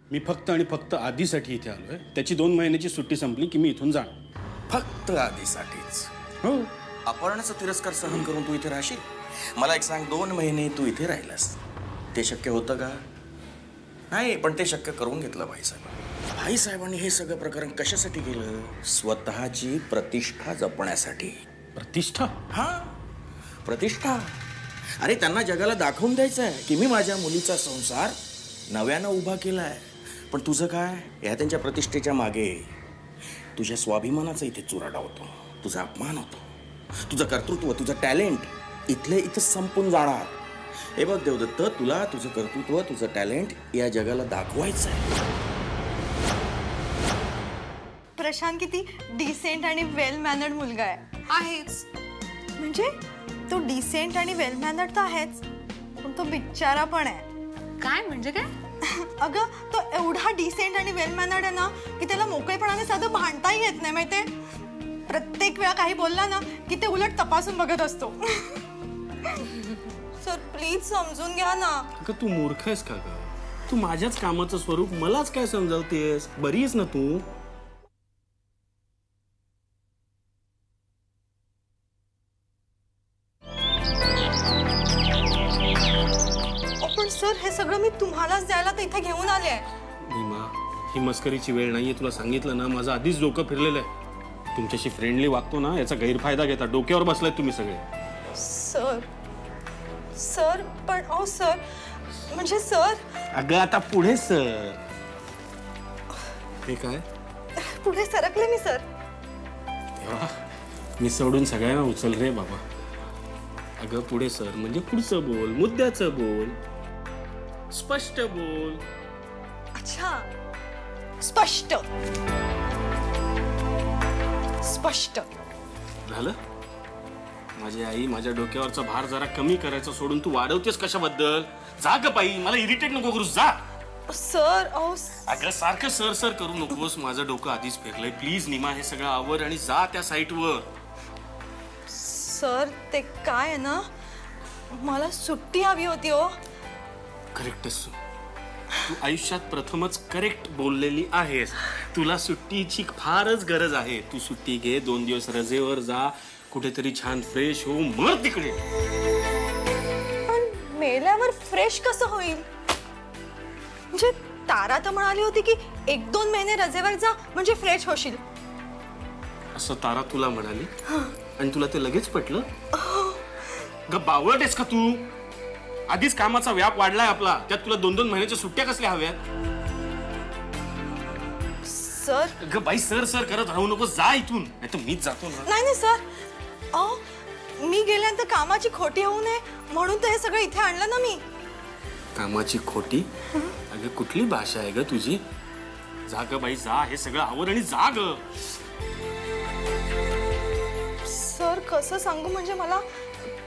मी फक्त आणि फक्त आधीसाठी इथे आलोय. त्याची 2 महिन्याची सुट्टी संपली की मी इथून जाणार. फक्त आधीसाठीच? हो. अपहरणाचा तिरस्कार सहन करून तू इथे राहशील? मला एक सांग, 2 महिने तू इथे राहिलास, ते शक्य होतं का? नाही, पण ते शक्य करून घेतलं भाईसाहेब. भाईसाहेबांनी हे सगळं प्रकरण कशासाठी केलं? स्वतःची प्रतिष्ठा जपण्यासाठी. प्रतिष्ठा? हा, प्रतिष्ठा. अरे त्यांना जगाला दाखवून द्यायचं आहे की मी माझ्या मुलीचा संसार नव्यानं उभा केलाय. पण तुझं काय? या त्यांच्या प्रतिष्ठेच्या मागे तुझ्या स्वाभिमानाचा इथे चुराडा होतो, तुझा अपमान होतो. तुझं कर्तृत्व, तुझं टॅलेंट इथले इथं संपून जाणार. हे बघ देवदत्त, तुला तुझं कर्तृत्व, तुझं टॅलेंट या जगाला दाखवायचं आहे. प्रशांत किती डिसेंट आणि वेल मॅनर्ड मुलगा आहेच. म्हणजे तो डिसेंट आणि वेल मॅनर्ड तर आहेच, पण तो बिचारा पण आहे. काय म्हणजे काय? अगं तो एवढा डिसेंट आणि वेल मॅनर्ड आहे ना की त्याला मोकळेपणाने साधं भांडताही येत नाही माहितीये. प्रत्येक वेळा काही बोलला ना की ते उलट तपासून बघत असतो. सर प्लीज समजून घ्या ना. अगं तू मूर्ख आहेस का ग? तू माझ्याच कामाचं स्वरूप मलाच काय समजावतेस? बरी आहेस ना तू? पण सर हे सगळं मी तुम्हालाच द्यायला तर इथे घेऊन आले आहे. नीमा, ही मस्करीची वेळ नाहीये. तुला सांगितलं ना, माझं आधीच डोकं फिरलेलं आहे. तुमच्याशी फ्रेंडली वागतो ना, याचा गैरफायदा घेता. डोक्यावर बसलाय तुम्ही सगळे. सर सर पण ओ सर, म्हणजे सर. अगं आता पुढे सर. हे काय? पुढे सरकले मी सर. मी सोडून सगळ्यांना उचल रे बाबा. अगं पुढे सर म्हणजे पुढचं बोल, मुद्द्याचं बोल, स्पष्ट बोल. अच्छा, स्पष्ट. स्पष्ट झालं? माझी आई माझ्या डोक्यावरचा भार जरा कमी करायचा सोडून तू वाढवतेस कशाबद्दल? जा ग बाई, मला इरिटेट नको करूस. जा सर. अगं सारखं सर सर करू नकोस. माझं डोकं आधीच फिरलंय. प्लीज नीमा, हे सगळं आवर आणि जा त्या साईटवर. सर ते काय आहे ना, मला सुट्टी हवी होती. हो करेक्टच. तू आयुष्यात प्रथमच करेक्ट बोललेली आहेस. तुला सुट्टीची फारच गरज आहे. तू सुट्टी घे, 2 दिवस रजेवर जा, कुठेतरी छान फ्रेश हो, मर तिकडे. पण मेल्यावर फ्रेश कसं होईल? म्हणजे तारा तर म्हणाली होती की 1-2 महिने रजेवर जा म्हणजे फ्रेश होशील. असं तारा तुला म्हणाली आणि तुला ते लगेच पटलं? ग बावळट आहेस का तू? आधीच कामाचा व्याप वाढलाय आपला, त्यात तुला 2-2 महिन्याच्या सुट्ट्या कसल्या हव्यात? सर. ग बाई सर सर करत राहू नको. जा इथून, नाही तर मीच जातो ना. नाही सर, मी गेल्यानंतर कामाची खोटी होऊ नये म्हणून तर हे सगळं इथे आणलं ना मी. कामाची खोटी? अगं कुठली भाषा आहे ग तुझी? जा ग बाई जा, हे सगळं आवर आणि जा ग. सर कसं सांगू, म्हणजे मला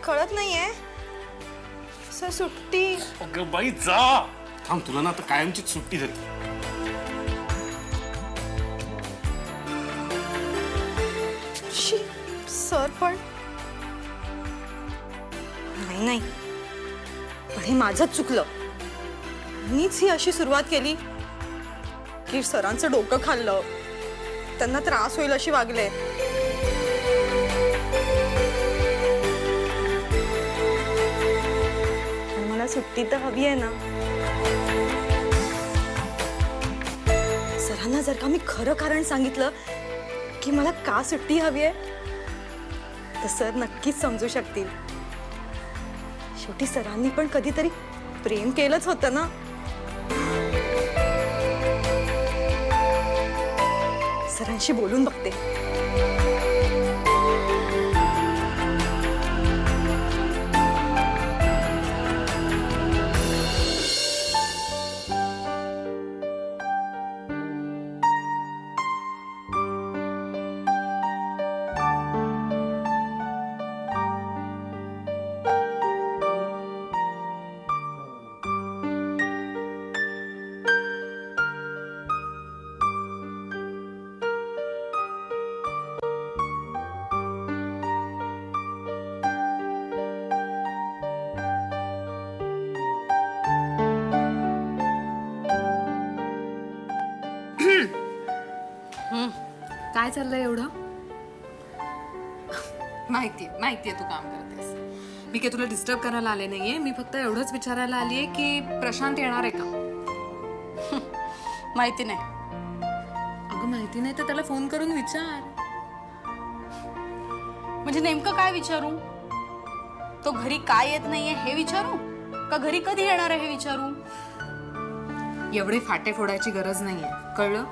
कळत नाहीये. सर सुट्टी. अगं बाई जा. थांब, तुला ना आता कायमचीच सुट्टी देते. सर पण नाही, पण हे माझंच चुकलं. मीच ही अशी सुरुवात केली की सरांचं डोकं खाल्लं, त्यांना त्रास होईल अशी वागले. मला सुट्टी तर हवी आहे ना. सरांना जर का मी खरं कारण सांगितलं की मला का सुट्टी हवी आहे तर सर नक्कीच समजू शकतील. शेवटी सरांनी पण कधीतरी प्रेम केलंच होतं ना. सरांशी बोलून बघते. काय चाललंय एवढं? माहितीये तू काम करतेस. मी काही तुला डिस्टर्ब करायला आले नाहीये. मी फक्त एवढंच विचारायला आलीये की प्रशांत येणार आहे का? माहिती नाही. अगं माहिती नाही तर त्याला फोन करून विचार. म्हणजे नेमकं काय विचारू? तो घरी काय येत नाहीये हे विचारू का घरी कधी येणार आहे हे विचारू? एवढे फाटे फोडायची गरज नाहीये, कळलं?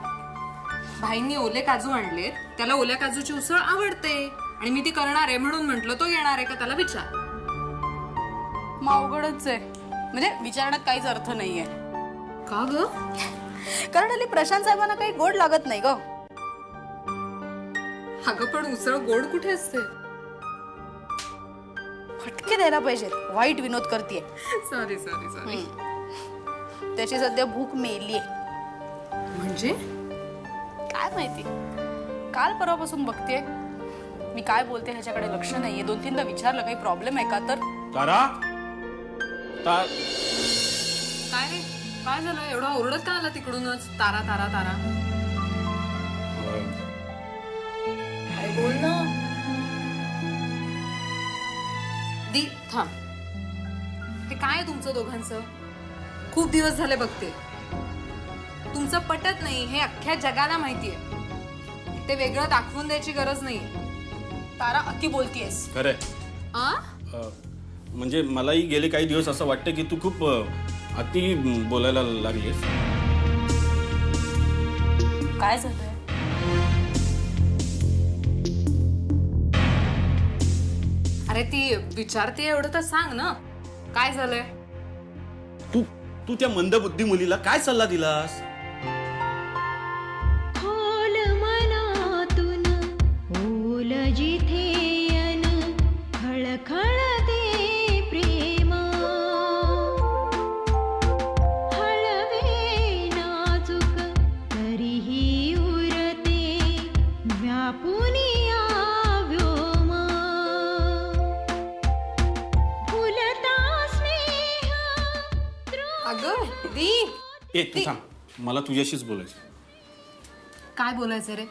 भाईंनी ओले काजू आणलेत, त्याला ओल्या काजूची उसळ आवडते आणि मी ती करणार आहे म्हणून म्हटलं तो येणार आहे का त्याला विचार. मग अवघडच आहे. म्हणजे विचारण्यात काहीच अर्थ नाहीये. का ग? कारण हल्ली प्रशांत साहेबांना काही गोड लागत नाही ग. अगं पण उसळ गोड कुठे असते? फटके द्यायला पाहिजेत. वाईट विनोद करतेय. सॉरी. त्याची सध्या भूक मेलीये. म्हणजे काय माहिती. काल परवापासून बघतेय. मी काय बोलते ह्याच्याकडे लक्ष नाहीये. 2-3दा विचारलं काही प्रॉब्लेम आहे का तर तारा काय रे? काय झालं? एवढा ओरडत का आला तिकडूनच? तारा तारा तारा काय बोल ना. दी थांब. हे काय आहे तुमचं दोघांचं? खूप दिवस झाले बघते. तुमचं पटत नाही हे अख्ख्या जगाला माहितीये. ते वेगळं दाखवून द्यायची गरज नाहीये. तारा अति बोलतीयस. खरंय. म्हणजे मलाही गेले काही दिवस असं वाटतं की तू खूप अति बोलायला लागलीस. काय झालंय? अरे ती विचारते एवढं तर सांग ना. काय झालंय? तू त्या मंदबुद्धी मुलीला काय सल्ला दिलास? तू थांब. मला तुझ्याशीच बोलायचं. काय बोलायचं रे?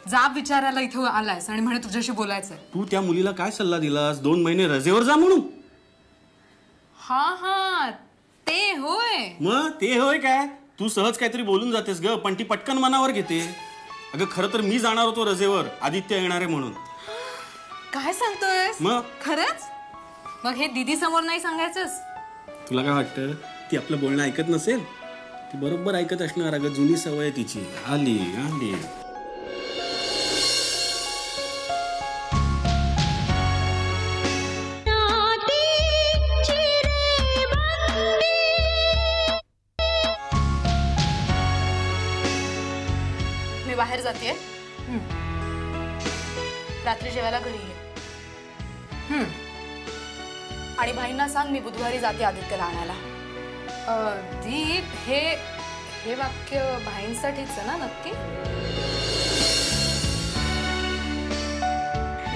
जाब विचारायला इथं आलायस आणि म्हणे तुझ्याशी बोलायचंय. तू त्या मुलीला काय सल्ला दिलास? 2 महिने रजेवर जा म्हणून. हा ते होय. मग ते होय काय? तू सहज काहीतरी बोलून जातेस ग, पण ती पटकन मनावर घेते. अगं खरं तर मी जाणार होतो रजेवर, आदित्य येणार आहे म्हणून. काय सांगतोयस? मग खरंच? मग हे दीदी समोर नाही सांगायचंस? तुला काय वाटतं ती आपलं बोलणं ऐकत नसेल? ती बरोबर ऐकत असणार. अगं जुनी सवय तिची. आली. मी बाहेर जातेय. रात्री जेवायला घरी ये. आणि भाईंना सांग मी बुधवारी जाते आदित्यला आणायला. दीप हे वाक्य भाईंसाठीच आहे ना नक्की?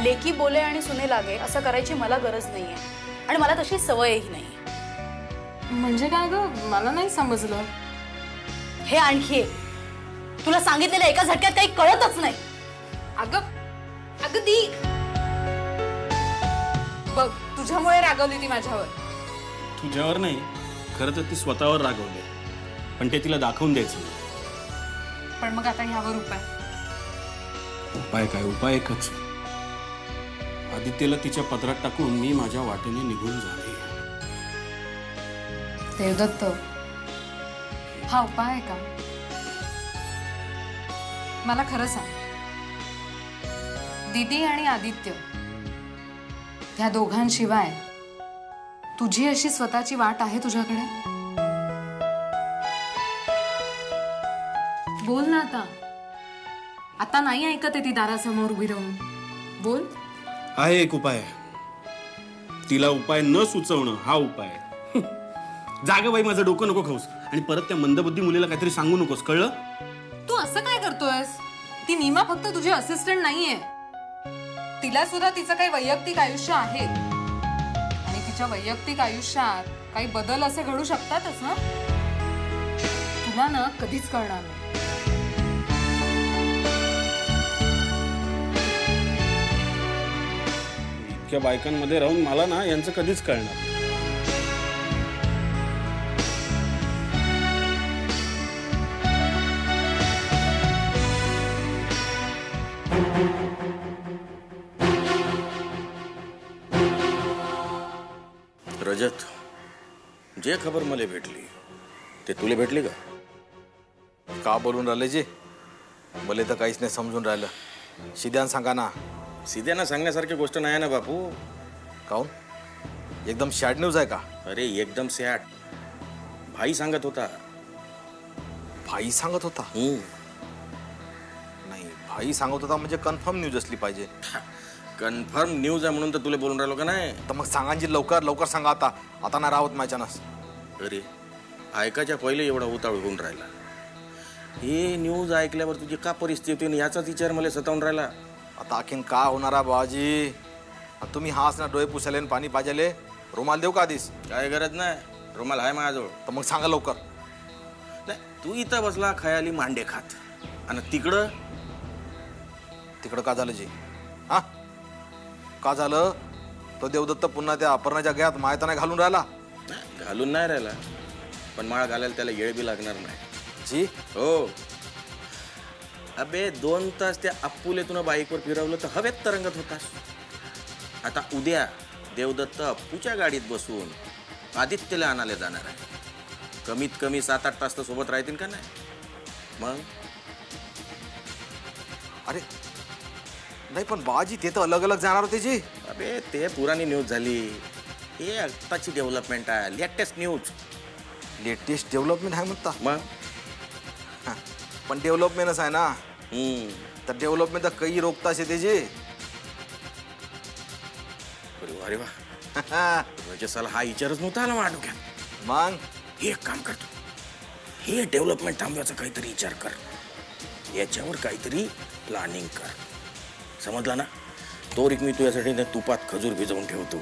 लेकी बोले आणि सुने लागे असं करायची मला गरज नाहीये. आणि मला तशी सवयही नाही. म्हणजे काय ग? मला नाही समजलं. हे आणखी तुला सांगितलेलं एका झटक्यात काही कळतच नाही. अगं दी बघ तुझ्यामुळे रागवली ती माझ्यावर. तुझ्यावर नाही, खरं तर ती स्वतःवर रागवली. पण ते तिला दाखवून द्यायचं. पण मग आता ह्यावर उपाय? उपाय काय? उपाय एकच. आदित्यला तिच्या पदरात टाकून मी माझ्या वाटेने निघून जाणे. देवदत्त, हा उपाय आहे का? मला खरं सांग, दीदी आणि आदित्य ह्या दोघांशिवाय तुझी अशी स्वतःची वाट आहे तुझ्याकडे? बोल ना आता. आता नाही ऐकत आहे ती दारासमोर उभी राहून. बोल. आहे एक उपाय. तिला उपाय न सुचवणं हा उपाय. जाग बाई, माझं डोकं नको खाऊस. आणि परत त्या मंदबुद्धी मुलीला काहीतरी सांगू नकोस, कळलं? तू असं काय करतोयस? ती नीमा फक्त तुझी असिस्टंट नाहीये. तिला सुद्धा तिचं काही वैयक्तिक आयुष्य आहे आणि तिच्या वैयक्तिक आयुष्यात काही बदल असे घडू शकतातच ना. तुला ना कधीच कळणार नाही. इतक्या बायकांमध्ये राहून मला ना यांचं कधीच कळणार नाही. रजत, जे खबर मला भेटली ते तुला भेटली का? का बोलून राहिले जे? मला तर काहीच नाही समजून राहिलं. शिद्यान सांगा ना. सीध्याना सांगण्यासारखी गोष्ट नाही ना बापू. काऊन? एकदम शॅड न्यूज आहे का? अरे एकदम सॅड. भाई सांगत होता. भाई सांगत होता? नाही, भाई सांगत होता म्हणजे कन्फर्म न्यूज असली पाहिजे. कन्फर्म न्यूज आहे म्हणून तर तुला बोलून राहिलो का नाही? तर मग सांगा जी, लवकर लवकर सांगा आता. आता नाही राहत माझ्यानस. अरे ऐकायच्या पहिले एवढा उतावळ होऊन राहिला. हे न्यूज ऐकल्यावर तुझी का परिस्थिती होती याचाच विचार मला सतावून राहिला. आता आणखीन का होणार आहे बाबाजी? तुम्ही हास ना डोळे पुसाले आणि पाणी पाजाले. रुमाल देऊ का आधीच? काय गरज नाही, रुमाल आहे माझ्याजवळ. तर मग सांगा लवकर. नाही, तू इथं बसला खयाली मांडे खात आणि तिकडं तिकडं का झालं जी? हा, का झालं? तो देवदत्त पुन्हा त्या अपर्णाच्या गळ्यात मायताना घालून राहिला. घालून नाही राहिला, पण माळ घालायला त्याला येळ बी लागणार नाही जी. हो. अबे 2 तास त्या अप्पूले तुला बाईकवर फिरवलं तर हवेत तरंगत होतास. आता उद्या देवदत्त अप्पूच्या गाडीत बसून आदित्यला आणायला जाणार आहे. कमीत कमी 7-8 तास तर सोबत राहतील का नाही? मग अरे नाही, पण बाजी ते तर अलग अलग जाणार होते जी. अबे ते पुराणी न्यूज झाली. हे आत्ताची डेव्हलपमेंट आहे, लेटेस्ट न्यूज. लेटेस्ट डेव्हलपमेंट आहे म्हणता? मग पण डेव्हलपमेंटच आहे ना. तर डेव्हलपमेंट तर काही रोखता ते जे. अरे वा, रजसाला हा विचारच नव्हता आला माझ्या डोक्यात. मग एक काम करतो, हे डेव्हलपमेंट थांबवायचा काहीतरी विचार कर. याच्यावर काहीतरी प्लॅनिंग कर, समजला ना? तो रिक मी तुझ्यासाठी तुपात खजूर भिजवून ठेवतो.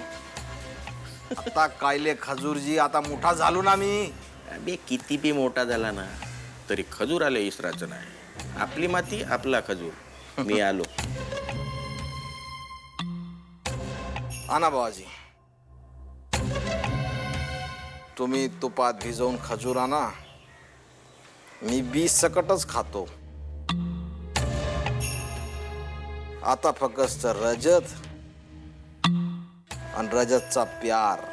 आता कायले खजूरजी, आता मोठा झालो ना मी. अबे किती बी मोठा झाला ना तरी खजूर आले इसराचं नाही. आपली माती आपला खजूर. मी आलो. आणा बाबाजी, तुम्ही तुपात भिजवून खजूर आणा. मी 20 सकटच खातो. आता फक्त रजत आणि रजतचा प्यार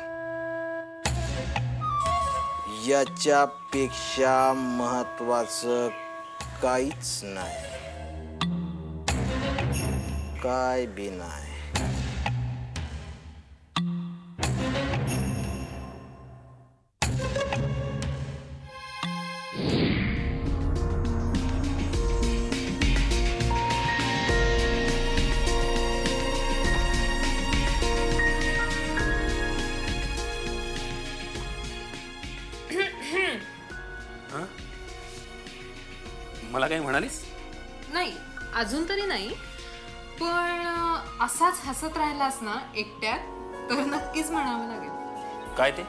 याच्यापेक्षा महत्वाचं काहीच नाही. काय बी नाही. मला काही म्हणालीस? नाही, अजून तरी नाही. पण असाच हसत राहिलास ना एकट्यात तर नक्कीच म्हणावं लागेल. काय ते?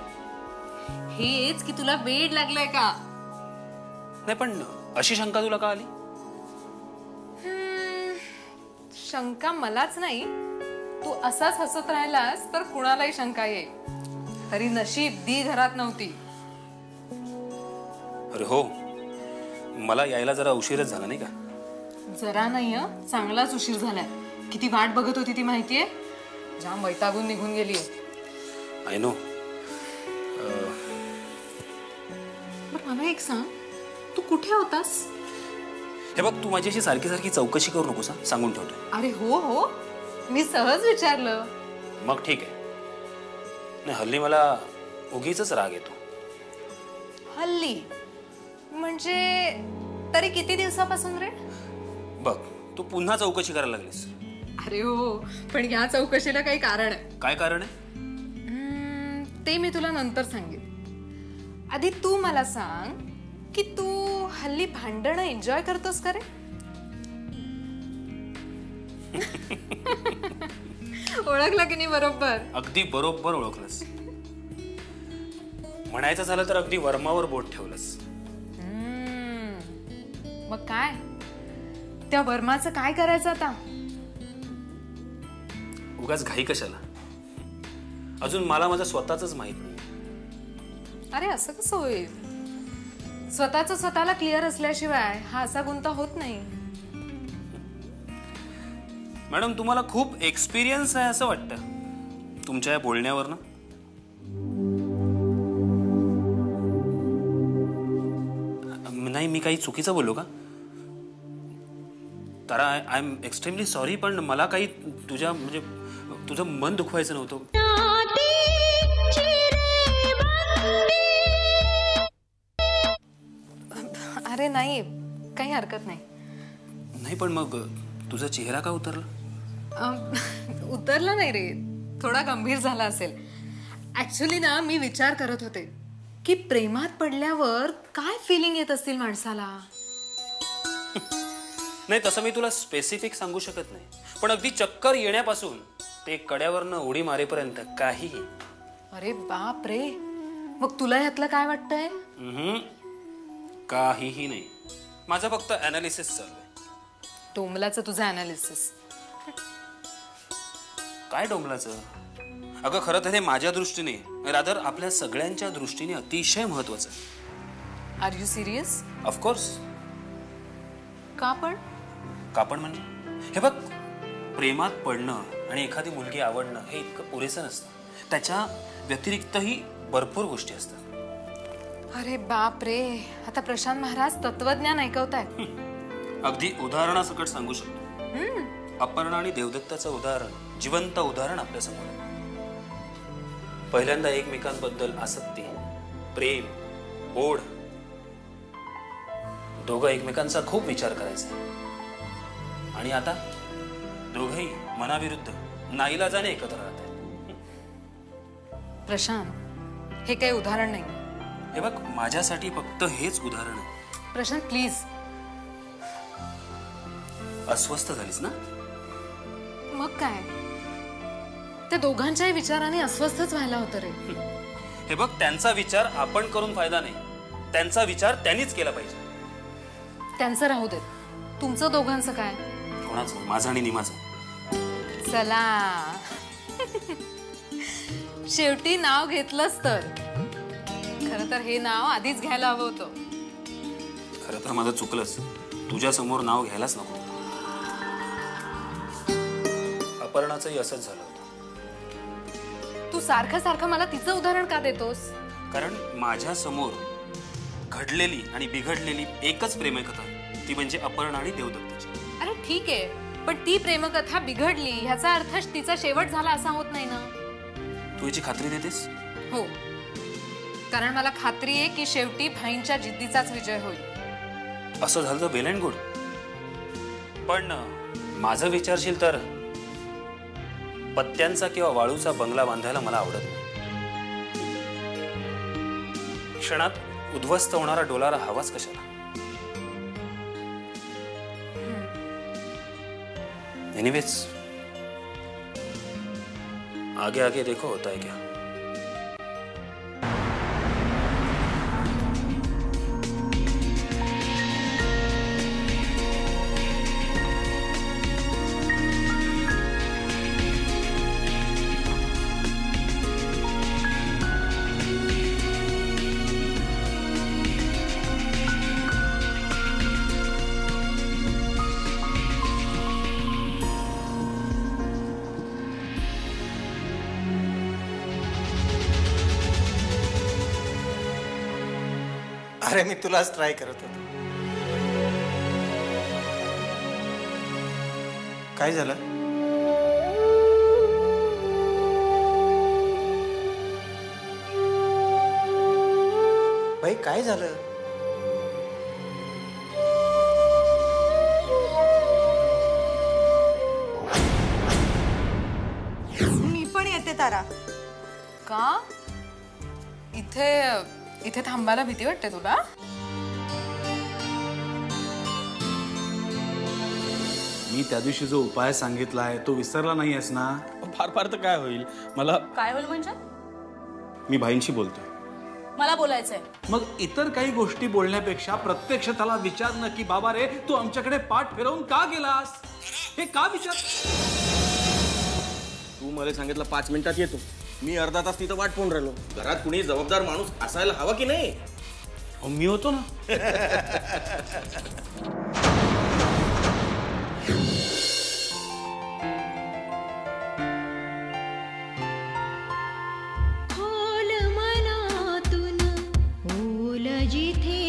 हेच की तुला वेड लागलाय का? नाही, पण अशी शंका तुला का आली? शंका मलाच नाही, तू असाच हसत राहिलास तर कुणालाही शंका येईल. तरी नशीब दी घरात नव्हती. अरे हो, मला यायला जरा उशीरच झाला नाही का? जरा नाही चांगलाच उशीर झालाय. किती वाट बघत होती ती माहितीये. जाम वैतागून निघून गेलीये. I know. बरं मला एक सांग, तू कुठे होतास? हे बघ, तू माझी अशी सारखी सारखी चौकशी करू नकोस, सांगून ठेवतो. अरे हो हो, मी सहज विचारलं. मग ठीक आहे. नाही, हल्ली मला उगीच राग येतो. हल्ली म्हणजे तरी किती दिवसापासून रे? बघ, तू पुन्हा चौकशी करायला लागलीस. अरे हो, पण या चौकशीला काही कारण आहे. काय कारण आहे? ते मी तुला नंतर सांगेन. आधी तू मला सांग की तू हल्ली भांडणं एन्जॉय करतोस का रे? ओळखला की नाही बरोबर? अगदी बरोबर ओळखलंस. म्हणायचं झालं तर अगदी वर्मावर बोट ठेवलंस. मग काय, त्या वर्माचं काय करायचं आता? उगाच घाई कशाला? अजून मला माझं स्वतःच माहित नाही. अरे असं कसं होईल? स्वतःच स्वतःला क्लिअर असल्याशिवाय हा असा गुंता होत नाही. मॅडम, तुम्हाला खूप एक्सपिरियन्स आहे असं वाटतं तुमच्या या बोलण्यावरनं. नाही, मी काही चुकीचं बोललो का? तारा, आय एम एक्स्ट्रीमली सॉरी, पण मला काही तुझं मन दुखवायचं नव्हतं. अरे नाही, काही हरकत नाही. नाही, पण मग तुझा चेहरा का उतरला? उतरला नाही रे, थोडा गंभीर झाला असेल. ऍक्च्युली ना, मी विचार करत होते की प्रेमात पडल्यावर काय फिलिंग येत असतील माणसाला. नाही, तसं मी तुला स्पेसिफिक सांगू शकत नाही, पण अगदी चक्कर येण्यापासून ते कड्यावरनं उडी मारेपर्यंत काहीही. अरे बाप रे, मग तुला यातलं काय वाटतंय? काहीही नाही. माझं फक्त अनालिसिस चालू आहे. डोंबलाचं तुझं अनालिसिस? काय डोंबलाचं? अगं, खरं तर हे माझ्या दृष्टीने, रादर आपल्या सगळ्यांच्या दृष्टीने अतिशय महत्वाचं आहे. Are you serious? ऑफकोर्स. का पण? का पण म्हणजे, हे बघ, प्रेमात पडणं आणि एखादी मुलगी आवडणं हे इतकं पुरेसं नसतं. त्याच्या व्यतिरिक्तही भरपूर गोष्टी असतात. अरे बाप रे, आता प्रशांत महाराज तत्वज्ञान ऐकवतायत. अगदी उदाहरणासकट सांगू शकतो. अपर्णा आणि देवदत्ताचं उदाहरण, जिवंत उदाहरण आपल्या समोर. पहिल्यांदा एकमेकांबद्दल आसक्ती, प्रेम, ओढ, दोघं एकमेकांचा खूप विचार करायचे. आणि आता दोघंही मनाविरुद्ध नाईलाजाने एकत्र राहतात. प्रशांत, हे काही उदाहरण नाही. हे बघ, माझ्यासाठी फक्त हेच उदाहरण आहे. प्रशांत प्लीज. अस्वस्थ झालीस ना? मग काय, त्या दोघांच्याही विचाराने अस्वस्थच व्हायला होतं रे. हे बघ, त्यांचा विचार आपण करून फायदा नाही. त्यांचा विचार त्यांनीच केला पाहिजे. त्यांचं राहू देत, तुमचं दोघांचं काय? कोणाचं? माझं आणि निमाचं. चला, शेवटी नाव घेतलंच तर. खरं तर हे नाव आधीच घ्यायला हवं होतं. खरं तर माझं चुकलंच. तुझ्या समोर नाव घ्यायलाच नको. अपर्णाचंही असंच झालं होतं. तू सारखं सारखं मला तिचं उदाहरण का देतोस? कारण माझ्या समोर घडलेली आणि बिघडलेली एकच प्रेमकथा, ती म्हणजे अपर्णा आणि देवदत्ताची. अरे ठीक आहे, पण ती प्रेमकथा बिघडली ह्याचा अर्थ तिचा शेवट झाला असा होत नाही ना. तू याची खात्री देतेस? हो, कारण मला खात्री आहे की शेवटी भाईंच्या जिद्दीचाच विजय होईल. असं झालं तर वेल अँड गुड. पण माझं विचारशील तर पत्त्यांचा किंवा वाळूचा बंगला बांधायला मला आवडत नाही. क्षणात उद्ध्वस्त होणारा डोलारा हवाच कशाला? एनीवेज, आगे आगे देखो होता है क्या. अरे मी तुलाच ट्राय करत होतो. काय झालं? भाई काय झालं? मी पण येते तारा. का इथे इथे थांबायला भीती वाटते तुला? मी त्या दिवशी जो उपाय सांगितला आहे तो विसरला नाहीयेस ना? फार फार तर काय होईल, मला काय होईल म्हणजे? मी भाईंशी बोलतोय. मला बोलायचंय. मग इतर काही गोष्टी बोलण्यापेक्षा प्रत्यक्ष त्याला विचारणं की बाबा रे तू आमच्याकडे पाठ फिरवून का गेलास हे का विचार. तू मला सांगितलं 5 मिनिटात येतो, मी अर्धा तास तिथं वाट पाहून राहिलो. घरात कुणी जबाबदार माणूस असायला हवा की नाही? अहो, मी होतो ना. खोल मनातून ओल जिथे